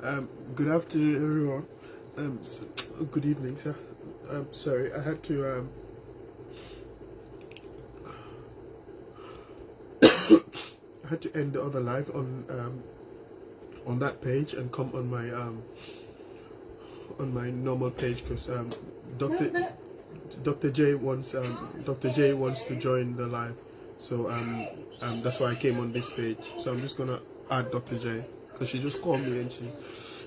Good afternoon, everyone. Good evening, sir. Sorry, I had to end the other live on that page and come on my normal page because Doctor J wants to join the live, so that's why I came on this page. So I'm just gonna add Doctor J because she just called me and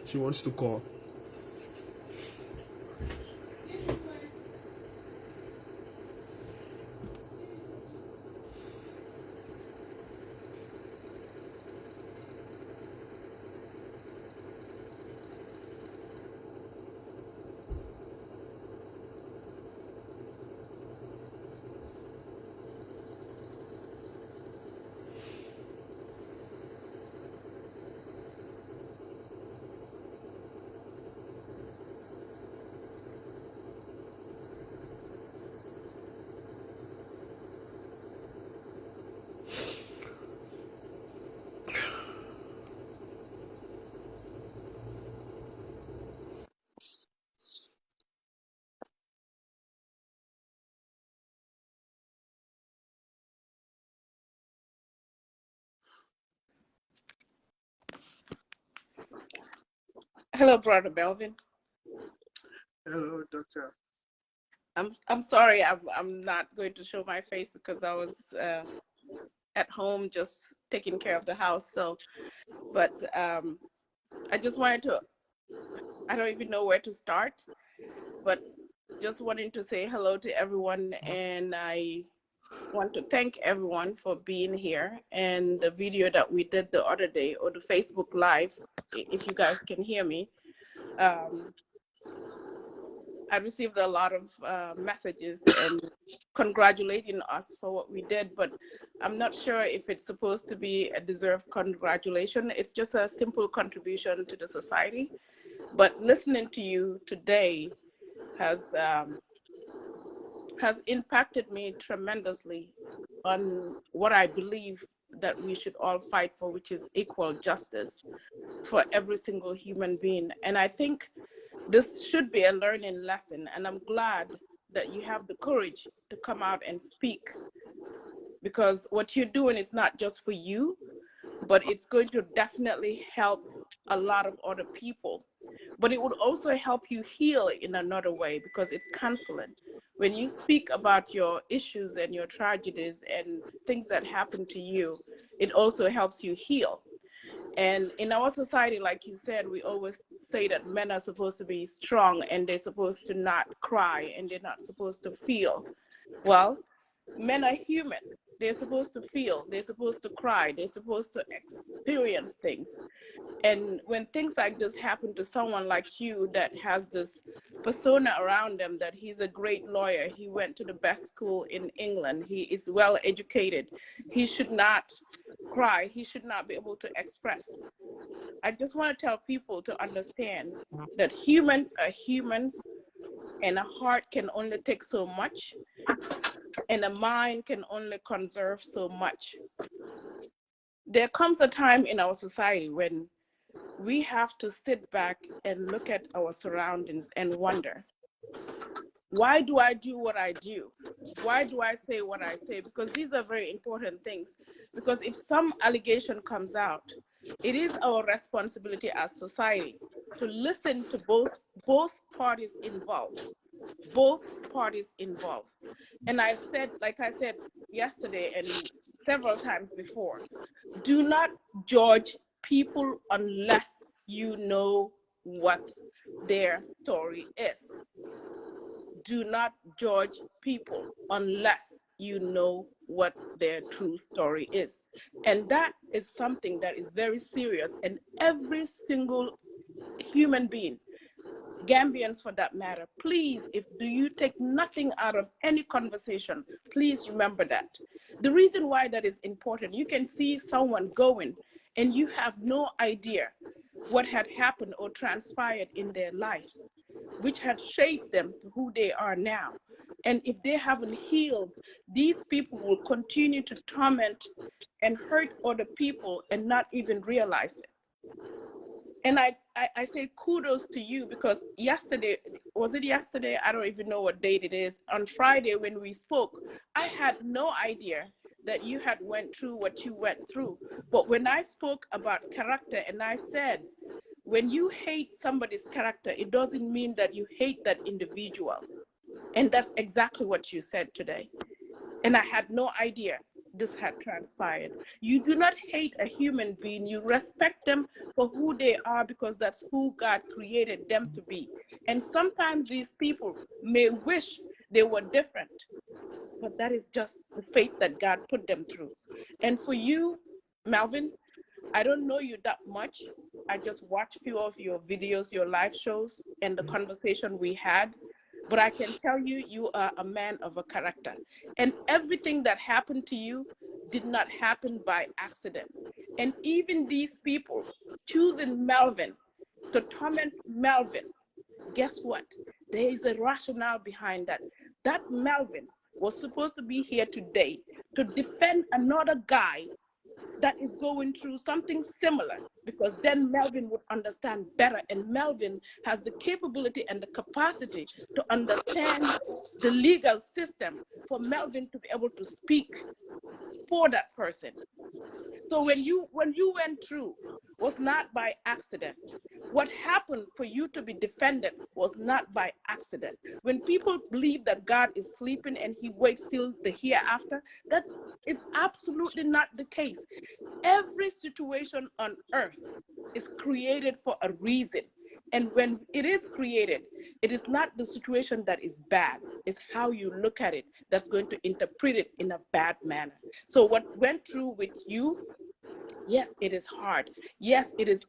she wants to call. Hello, Brother Belvin. Hello, Doctor. I'm sorry. I'm not going to show my face because I was at home just taking care of the house. But I just wanted to. I don't even know where to start, but just wanting to say hello to everyone, and I want to thank everyone for being here. And the video that we did the other day, or the Facebook Live, if you guys can hear me. I received a lot of messages and congratulating us for what we did, but I'm not sure if it's supposed to be a deserved congratulation. It's just a simple contribution to the society. But listening to you today has impacted me tremendously on what I believe that we should all fight for, which is equal justice for every single human being. And I think this should be a learning lesson, and I'm glad that you have the courage to come out and speak, because what you're doing is not just for you, but it's going to definitely help a lot of other people. But it would also help you heal in another way, because it's counseling. When you speak about your issues and your tragedies and things that happen to you, it also helps you heal. And in our society, like you said, we always say that men are supposed to be strong and they're supposed to not cry and they're not supposed to feel. Well, men are human. They're supposed to feel, they're supposed to cry, they're supposed to experience things. And when things like this happen to someone like you that has this persona around them that he's a great lawyer, he went to the best school in England, he is well educated, he should not cry, he should not be able to express. I just want to tell people to understand that humans are humans, and a heart can only take so much, and a mind can only conserve so much. There comes a time in our society when we have to sit back and look at our surroundings and wonder, why do I do what I do? Why do I say what I say? Because these are very important things. Because if some allegation comes out, it is our responsibility as society to listen to both parties involved. Both parties involved. And I've said, like I said yesterday and several times before, do not judge people unless you know what their story is. Do not judge people unless you know what their true story is. And that is something that is very serious. And every single human being, Gambians for that matter, please, if do you take nothing out of any conversation, please remember that. The reason why that is important, you can see someone going and you have no idea what had happened or transpired in their lives, which had shaped them to who they are now. And if they haven't healed, these people will continue to torment and hurt other people and not even realize it. And I say kudos to you, because yesterday, was it yesterday? I don't even know what date it is. On Friday when we spoke, I had no idea that you had went through what you went through. But when I spoke about character and I said, when you hate somebody's character, it doesn't mean that you hate that individual. And that's exactly what you said today. And I had no idea this had transpired. You do not hate a human being. You respect them for who they are, because that's who God created them to be. And sometimes these people may wish they were different, but that is just the fate that God put them through. And for you, Melvin, I don't know you that much. I just watched a few of your videos, your live shows, and the conversation we had. But I can tell you, you are a man of a character. And everything that happened to you did not happen by accident. And even these people choosing Melvin to torment Melvin, guess what? There is a rationale behind that. That Melvin was supposed to be here today to defend another guy that is going through something similar, because then Melvin would understand better, and Melvin has the capability and the capacity to understand the legal system for Melvin to be able to speak for that person. So when you went through was not by accident. What happened for you to be defended was not by accident. When people believe that God is sleeping and he wakes till the hereafter, that is absolutely not the case. Every situation on earth is created for a reason. And when it is created, it is not the situation that is bad. It's how you look at it that's going to interpret it in a bad manner. So what went through with you, yes, it is hard. Yes, it is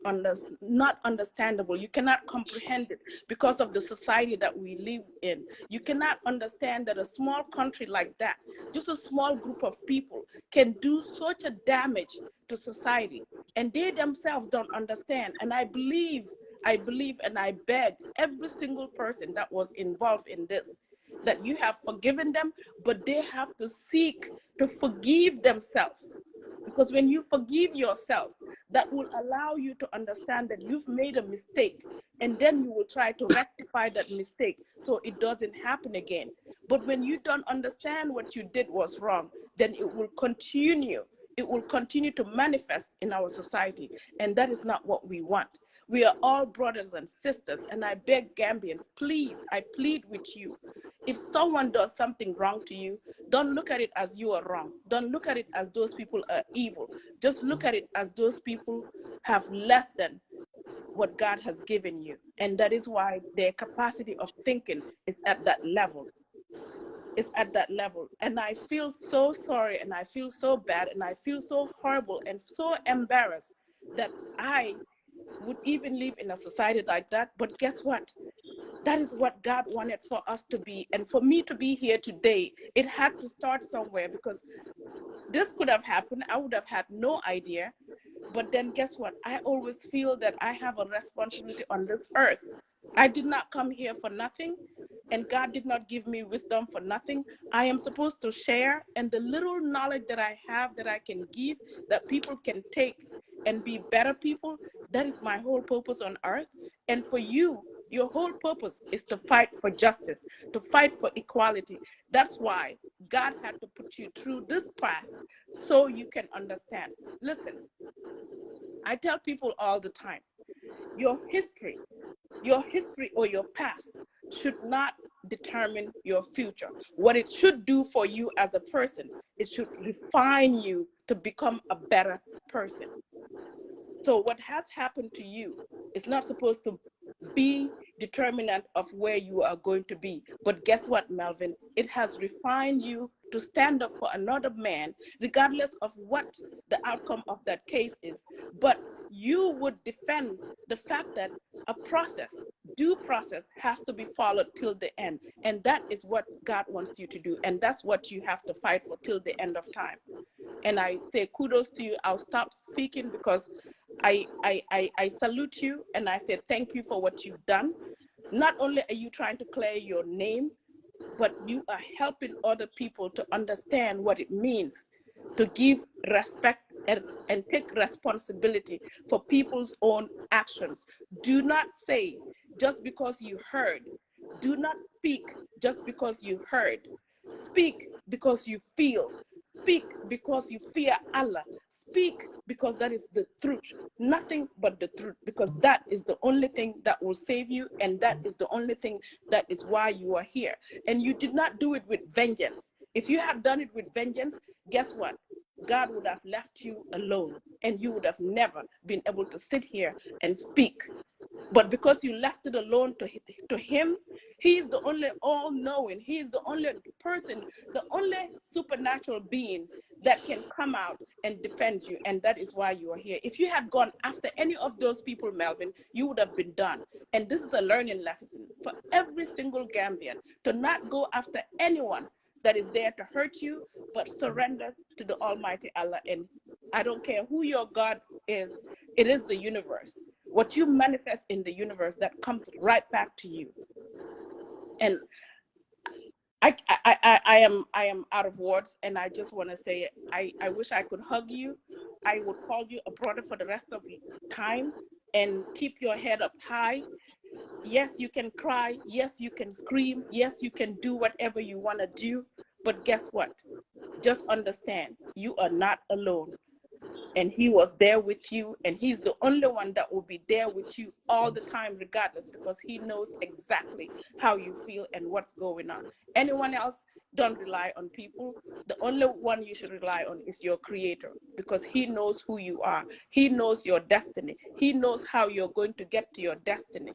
not understandable. You cannot comprehend it because of the society that we live in. You cannot understand that a small country like that, just a small group of people, can do such a damage to society. And they themselves don't understand. And I believe and I beg every single person that was involved in this, that you have forgiven them, but they have to seek to forgive themselves. Because when you forgive yourself, that will allow you to understand that you've made a mistake, and then you will try to rectify that mistake so it doesn't happen again. But when you don't understand what you did was wrong, then it will continue. It will continue to manifest in our society, and that is not what we want. We are all brothers and sisters, and I beg Gambians, please, I plead with you. If someone does something wrong to you, don't look at it as you are wrong. Don't look at it as those people are evil. Just look at it as those people have less than what God has given you. And that is why their capacity of thinking is at that level. It's at that level. And I feel so sorry, and I feel so bad, and I feel so horrible and so embarrassed that I would even live in a society like that. But guess what? That is what God wanted for us to be. And for me to be here today, it had to start somewhere, because this could have happened. I would have had no idea. But then guess what? I always feel that I have a responsibility on this earth. I did not come here for nothing, and God did not give me wisdom for nothing. I am supposed to share, and the little knowledge that I have that I can give, that people can take and be better people, that is my whole purpose on earth. And for you, your whole purpose is to fight for justice, to fight for equality. That's why God had to put you through this path so you can understand. Listen, I tell people all the time, your history or your past should not determine your future. What it should do for you as a person, it should refine you to become a better person. So what has happened to you is not supposed to be determinant of where you are going to be. But guess what, Melvin? It has refined you to stand up for another man, regardless of what the outcome of that case is. But you would defend the fact that a process, due process, has to be followed till the end. And that is what God wants you to do. And that's what you have to fight for till the end of time. And I say kudos to you. I'll stop speaking because I salute you, and I say thank you for what you've done. Not only are you trying to clear your name, but you are helping other people to understand what it means to give respect and take responsibility for people's own actions. Do not say just because you heard. Do not speak just because you heard. Speak because you feel. Speak because you fear Allah. Speak because that is the truth. Nothing but the truth, because that is the only thing that will save you, and that is the only thing that is why you are here. And you did not do it with vengeance. If you had done it with vengeance, guess what? God would have left you alone, and you would have never been able to sit here and speak. But because you left it alone to him, he is the only all-knowing. He is the only person, the only supernatural being that can come out and defend you. And that is why you are here. If you had gone after any of those people, Melvin, you would have been done. And this is a learning lesson for every single Gambian, to not go after anyone that is there to hurt you, but surrender to the Almighty Allah. And I don't care who your God is, it is the universe. What you manifest in the universe, that comes right back to you. And I am out of words, and I just want to say I wish I could hug you. I would call you a brother for the rest of the time, and keep your head up high. Yes, you can cry. Yes, you can scream. Yes, you can do whatever you want to do. But guess what? Just understand, you are not alone. And he was there with you, and he's the only one that will be there with you all the time, regardless, because he knows exactly how you feel and what's going on. Anyone else, don't rely on people. The only one you should rely on is your creator, because he knows who you are. He knows your destiny. He knows how you're going to get to your destiny.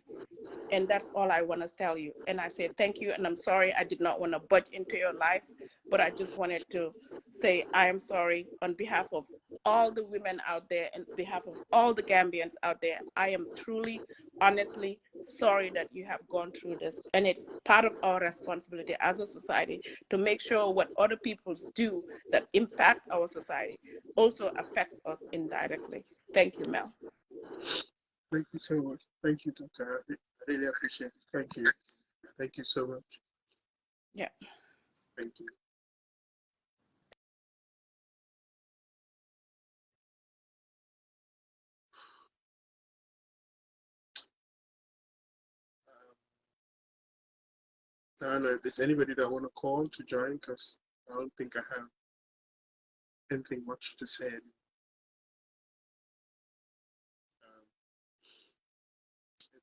And that's all I want to tell you. And I say thank you, and I'm sorry I did not want to butt into your life, but I just wanted to say I am sorry on behalf of all the women out there and behalf of all the Gambians out there. I am truly, honestly sorry that you have gone through this. And it's part of our responsibility as a society to make sure what other peoples do that impact our society also affects us indirectly. Thank you, Mel. Thank you so much. Thank you, Doctor. I really appreciate it. Thank you. Thank you so much. Yeah. Thank you. I don't know if there's anybody that want to call to join, because I don't think I have anything much to say. If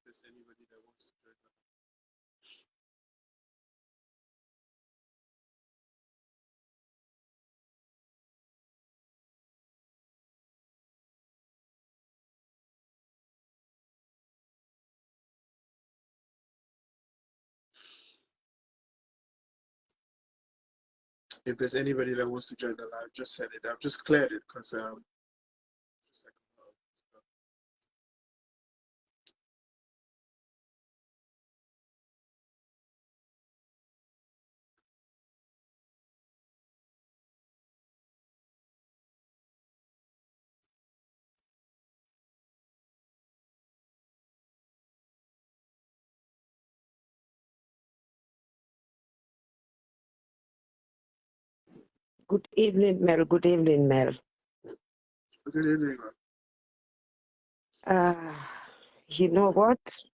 there's anybody that wants to join. If there's anybody that wants to join the live, just send it. I've just cleared it because Good evening, Mel. Good evening, Mel. good evening. You know what?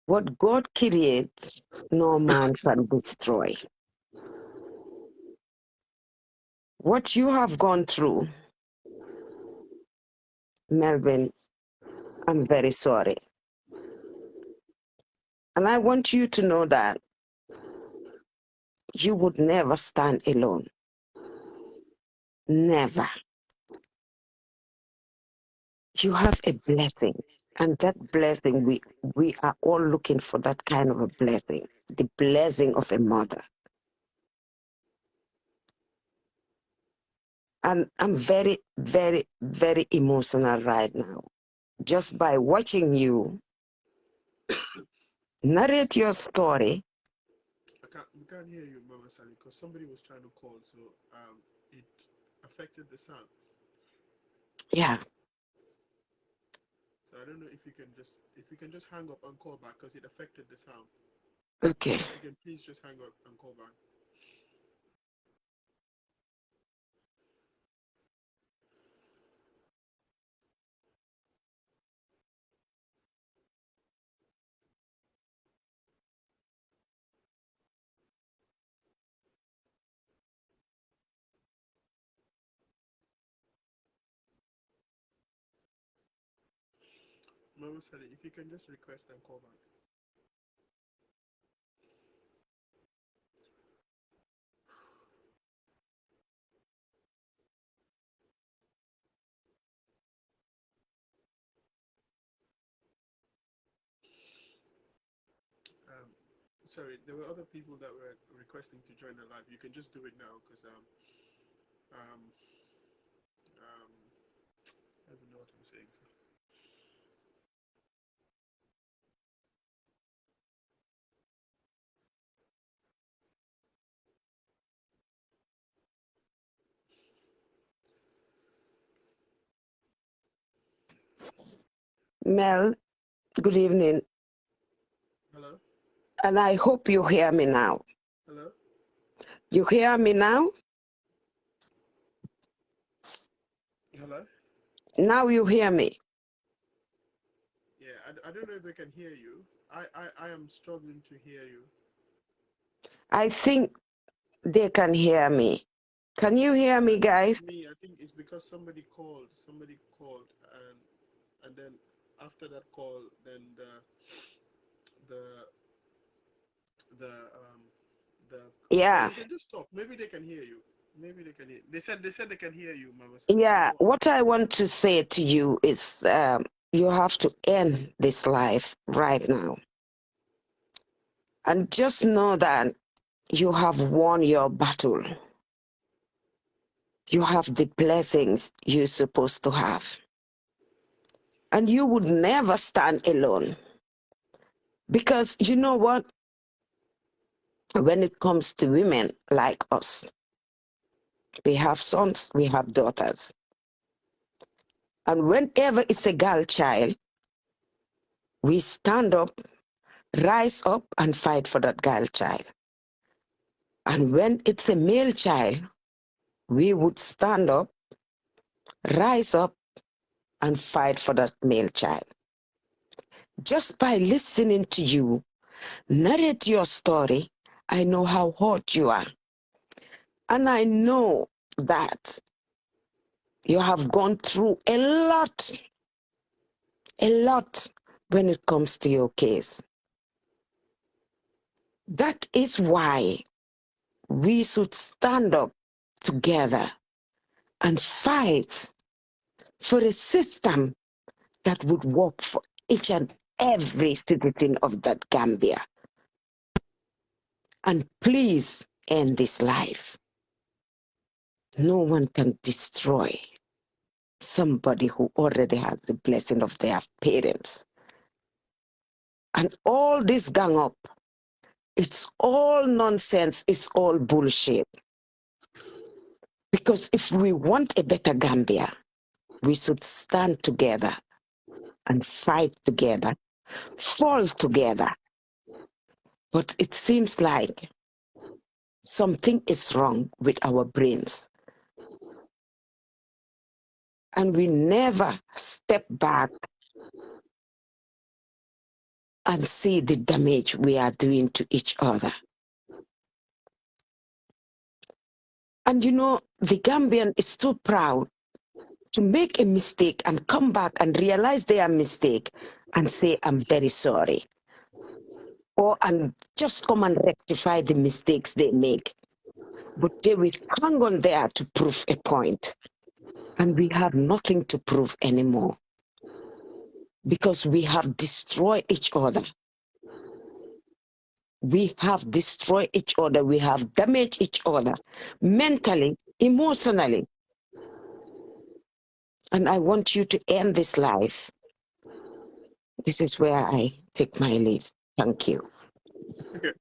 What God creates, no man can destroy. What you have gone through, Melvin, I'm very sorry. And I want you to know that you would never stand alone. Never. You have a blessing. And that blessing, we are all looking for that kind of a blessing, the blessing of a mother. And I'm very, very, very emotional right now. Just by watching you narrate your story. We can't hear you, Mama Sally, because somebody was trying to call, so it affected the sound. Yeah. So I don't know if you can just hang up and call back, because it affected the sound. Okay. If you can please just hang up and call back. Mama Sally, if you can just request and call back. Sorry, there were other people that were requesting to join the live. You can just do it now because um, I don't know what I'm saying. Mel, good evening. Hello? And I hope you hear me now. Hello? You hear me now? Hello? Now you hear me. Yeah, I don't know if they can hear you. I am struggling to hear you. I think they can hear me. Can you hear me, guys? Me, I think it's because somebody called, and then after that call, then the the um the Yeah. you can just talk. Maybe they can hear you. Maybe they can hear. They said they can hear you, Mama. So Yeah. go on. What I want to say to you is you have to end this life right now. And just know that you have won your battle. You have the blessings you're supposed to have. And you would never stand alone. Because you know what? When it comes to women like us, we have sons, we have daughters. And whenever it's a girl child, we stand up, rise up, and fight for that girl child. And when it's a male child, we would stand up, rise up, and fight for that male child. Just by listening to you narrate your story, I know how hurt you are. And I know that you have gone through a lot when it comes to your case. That is why we should stand up together and fight for a system that would work for each and every citizen of that Gambia. And please end this life. No one can destroy somebody who already has the blessing of their parents. And all this gang up, it's all nonsense, it's all bullshit. Because if we want a better Gambia, we should stand together and fight together, fall together. But it seems like something is wrong with our brains. And we never step back and see the damage we are doing to each other. And you know, the Gambian is too proud to make a mistake and come back and realize their mistake and say, I'm very sorry. And just come and rectify the mistakes they make. But they will hang on there to prove a point. And we have nothing to prove anymore. Because we have destroyed each other. We have destroyed each other. We have damaged each other mentally, emotionally. And I want you to end this life. This is where I take my leave. Thank you. Okay.